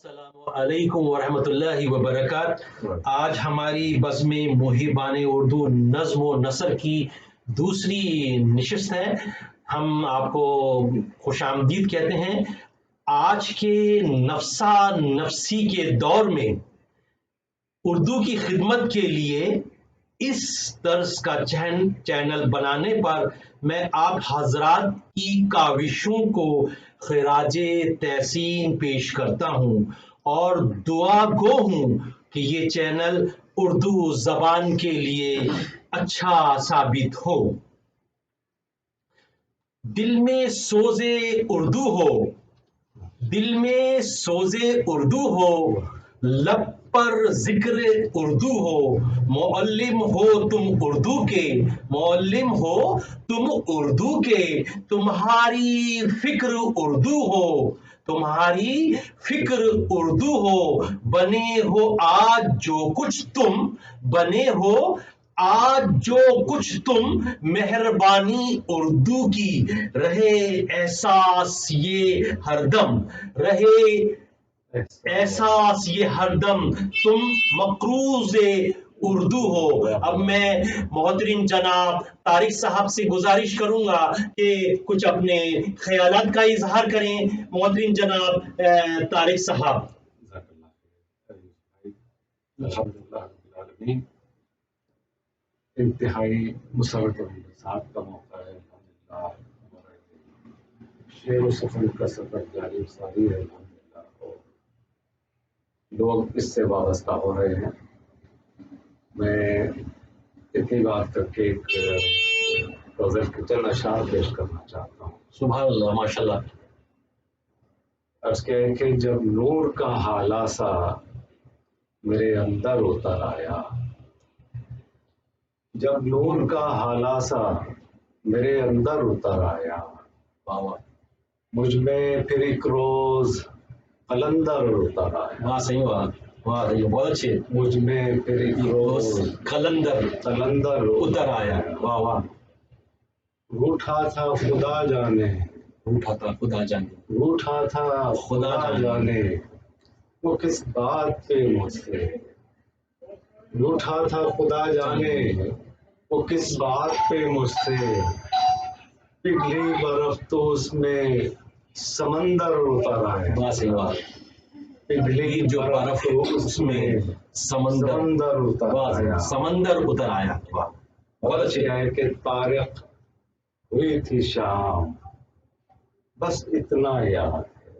السلام علیکم ورحمۃ اللہ وبرکاتہ۔ آج ہماری بزم محبان اردو نظم و نثر کی دوسری نشست ہے۔ ہم آپ کو خوش آمدید کہتے ہیں۔ آج کے نفسا نفسی کے دور میں اردو کی خدمت کے لیے اس طرز کا چینل بنانے پر میں آپ حضرات کی کاوشوں کو خراج تحسین پیش کرتا ہوں اور دعا گو ہوں کہ یہ چینل اردو زبان کے لیے اچھا ثابت ہو۔ دل میں سوز اردو ہو، دل میں سوز اردو ہو، لب پر ذکر اردو ہو، معلم ہو تم اردو کے، معلم ہو تم اردو کے، تمہاری فکر اردو ہو، تمہاری فکر اردو ہو، بنے ہو آج جو کچھ تم، بنے ہو آج جو کچھ تم، مہربانی اردو کی رہے احساس یہ ہر دم، رہے احساس یہ ہر دم، تم مقروض اردو ہو۔ اب میں محترم جناب طارق صاحب سے گزارش کروں گا کہ کچھ اپنے خیالات کا اظہار کریں۔ محترم جناب طارق صاحب۔ الحمدللہ رب العالمین، انتہائی مسرت اور انبساط کا موقع ہے۔ الحمدللہ ہمارا شعر و سفر کا سفر جاری ساری ہے۔ الحمدللہ اور لوگ اس سے وابستہ ہو رہے ہیں۔ میں اتنی بات کر کے ایک غزل کے چند اشعار پیش کرنا چاہتا ہوں۔ سبحان اللہ، ماشاء اللہ۔ عرض کیا ہے کہ جب نور کا حالہ سا میرے اندر اتر آیا، جب نور کا حالہ سا میرے اندر اتر آیا، مجھ میں پھر ایک روز قلندر اتر آیا۔ واہ صحیح بات، واہ صحیح، بہت اچھے۔ مجھ میں پھر ایک روز قلندر اتر آیا، واہ واہ۔ روٹھا تھا خدا جانے، روٹھا تھا خدا جانے، روٹھا تھا خدا جانے، وہ کس بات پہ مجھ سے، روٹھا تھا خدا جانے وہ کس بات پہ مجھ سے، پگھلی برف تو اس میں سمندر اتر آیا۔ واہ صحیح بات۔ پگھلی جو برف اس میں سمندر اتر آیا، سمندر اتر آیا۔ واہ بہت اچھے۔ ہے کہ طارق ہوئی تھی شام، بس اتنا یاد ہے،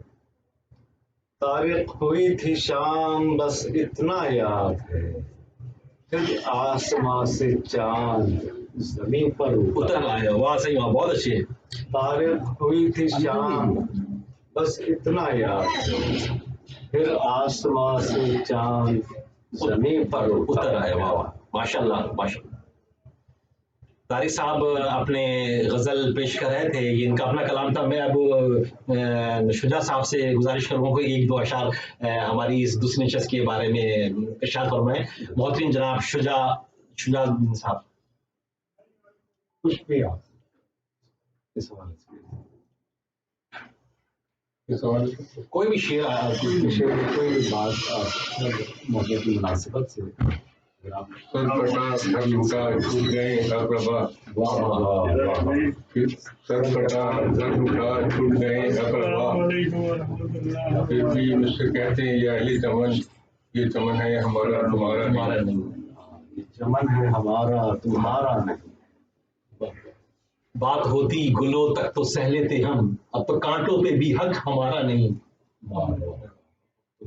طارق ہوئی تھی شام بس اتنا یاد ہے، پھر آسماں سے چاند زمین پر اتر آیا۔ واہ صحیح بات، بہت اچھے۔ طارق ہوئی تھی شام بس اتنا یاد ہے، پھر آسماں سے چاند زمین پر اتر آیا۔ واہ واہ، ماشاء اللہ ماشاء اللہ۔ طارق صاحب اپنے غزل پیش کر رہے تھے، یہ ان کا اپنا کلام تھا۔ میں اب شجاع صاحب سے گزارش کروں گا کہ ایک دو اشعار ہماری اس دوسری نشست کے بارے میں ارشاد فرمائیں۔ محترم جناب شجاع صاحب۔ کچھ بھی آپ اس حوالے سے کوئی بھی شعر، کوئی بھی بات آپ موقع کی مناسبت سے سر کٹا سر جھکا چھوٹ گئے اقربا، سر کٹا سر جھکا چھوٹ گئے اقربا، پھر بھی مجھ سے کہتے ہیں یہ اہل چمن، یہ چمن ہے ہمارا تمہارا نہیں، یہ چمن ہے ہمارا تمہارا نہیں، بات ہوتی گلوں تک تو سہ لیتے ہم، اب تو کانٹوں پہ بھی حق ہمارا نہیں۔